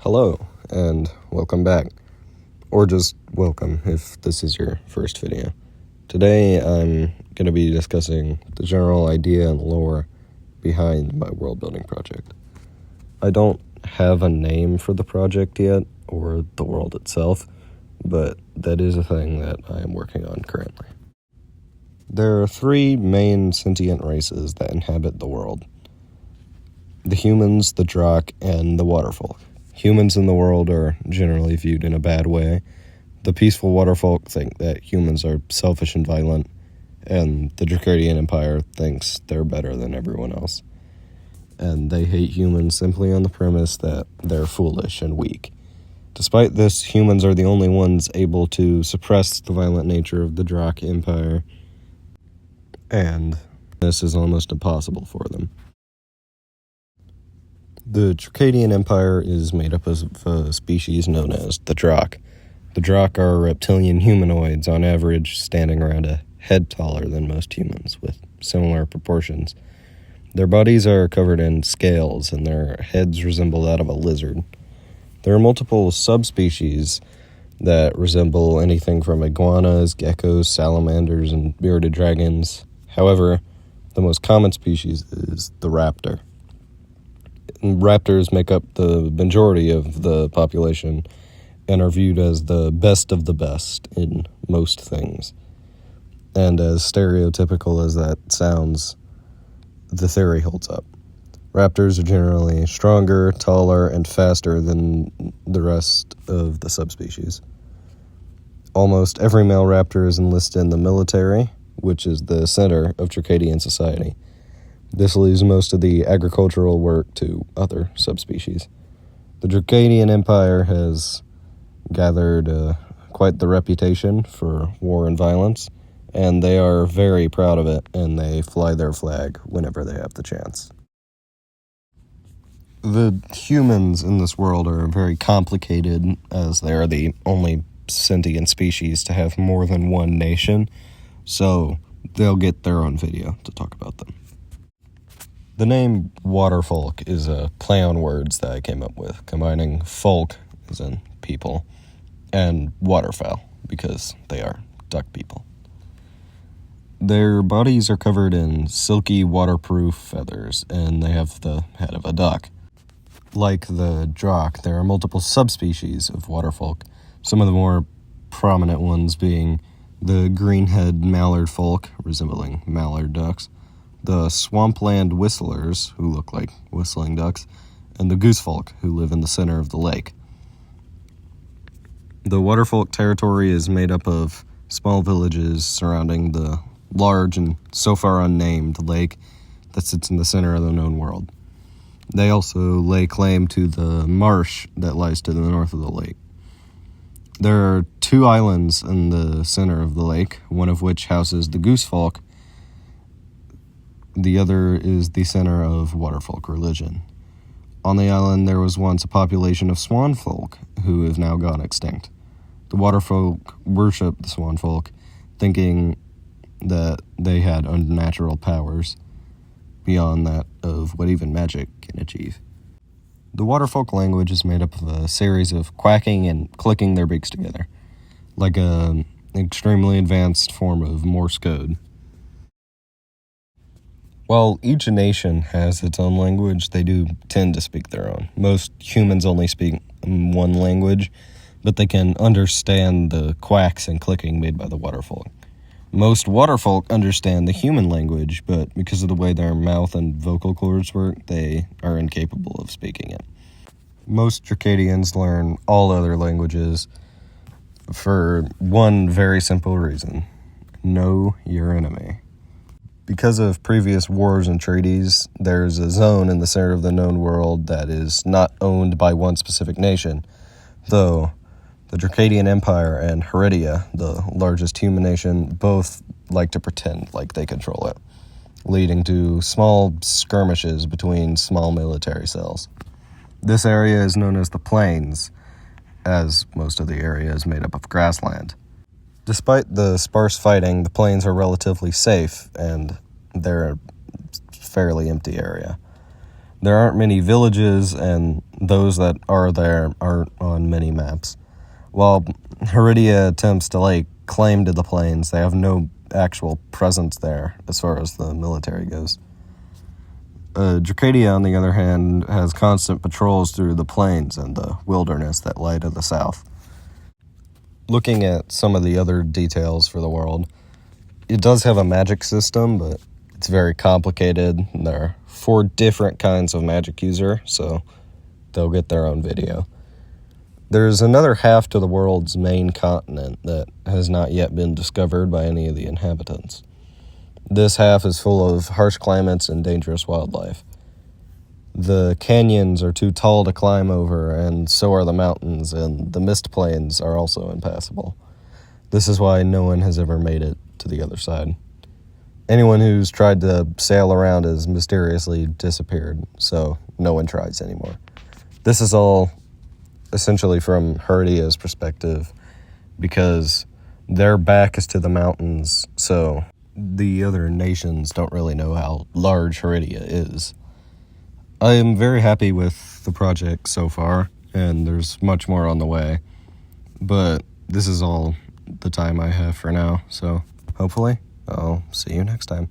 Hello, and welcome back. Or just welcome if this is your first video. Today I'm going to be discussing the general idea and lore behind my world building project. I don't have a name for the project yet, or the world itself, but that is a thing that I am working on currently. There are three main sentient races that inhabit the world: the humans, the Drakh, and the waterfolk. Humans in the world are generally viewed in a bad way. The peaceful waterfolk think that humans are selfish and violent, and the Dracadian Empire thinks they're better than everyone else. And they hate humans simply on the premise that they're foolish and weak. Despite this, humans are the only ones able to suppress the violent nature of the Drakh Empire, and this is almost impossible for them. The Dracadian Empire is made up of a species known as the Drakh. The Drakh are reptilian humanoids, on average standing around a head taller than most humans, with similar proportions. Their bodies are covered in scales, and their heads resemble that of a lizard. There are multiple subspecies that resemble anything from iguanas, geckos, salamanders, and bearded dragons. However, the most common species is the raptor. Raptors make up the majority of the population and are viewed as the best of the best in most things. And as stereotypical as that sounds, the theory holds up. Raptors are generally stronger, taller, and faster than the rest of the subspecies. Almost every male raptor is enlisted in the military, which is the center of Dracadian society. This leaves most of the agricultural work to other subspecies. The Dracadian Empire has gathered quite the reputation for war and violence, and they are very proud of it, and they fly their flag whenever they have the chance. The humans in this world are very complicated, as they are the only sentient species to have more than one nation, so they'll get their own video to talk about them. The name waterfolk is a play on words that I came up with, combining folk, as in people, and waterfowl, because they are duck people. Their bodies are covered in silky, waterproof feathers, and they have the head of a duck. Like the Drakh, there are multiple subspecies of waterfolk, some of the more prominent ones being the greenhead mallard folk, resembling mallard ducks, the swampland whistlers, who look like whistling ducks, and the goosefolk, who live in the center of the lake. The waterfolk territory is made up of small villages surrounding the large and so far unnamed lake that sits in the center of the known world. They also lay claim to the marsh that lies to the north of the lake. There are two islands in the center of the lake, one of which houses the goosefolk. The other is the center of waterfolk religion. On the island, there was once a population of swanfolk who have now gone extinct. The waterfolk worship the swanfolk, thinking that they had unnatural powers beyond that of what even magic can achieve. The waterfolk language is made up of a series of quacking and clicking their beaks together, like an extremely advanced form of Morse code. While each nation has its own language, they do tend to speak their own. Most humans only speak one language, but they can understand the quacks and clicking made by the waterfolk. Most waterfolk understand the human language, but because of the way their mouth and vocal cords work, they are incapable of speaking it. Most Dracadians learn all other languages for one very simple reason: know your enemy. Because of previous wars and treaties, there's a zone in the center of the known world that is not owned by one specific nation, though the Dracadian Empire and Heredia, the largest human nation, both like to pretend like they control it, leading to small skirmishes between small military cells. This area is known as the Plains, as most of the area is made up of grassland. Despite the sparse fighting, the plains are relatively safe, and they're a fairly empty area. There aren't many villages, and those that are there aren't on many maps. While Heredia attempts to lay claim to the plains, they have no actual presence there as far as the military goes. Dracadia, on the other hand, has constant patrols through the plains and the wilderness that lie to the south. Looking at some of the other details for the world, it does have a magic system, but it's very complicated. And there are 4 different kinds of magic user, so they'll get their own video. There's another half to the world's main continent that has not yet been discovered by any of the inhabitants. This half is full of harsh climates and dangerous wildlife. The canyons are too tall to climb over, and so are the mountains, and the mist plains are also impassable. This is why no one has ever made it to the other side. Anyone who's tried to sail around has mysteriously disappeared, so no one tries anymore. This is all essentially from Heredia's perspective, because their back is to the mountains, so the other nations don't really know how large Heredia is. I am very happy with the project so far, and there's much more on the way, but this is all the time I have for now, so hopefully I'll see you next time.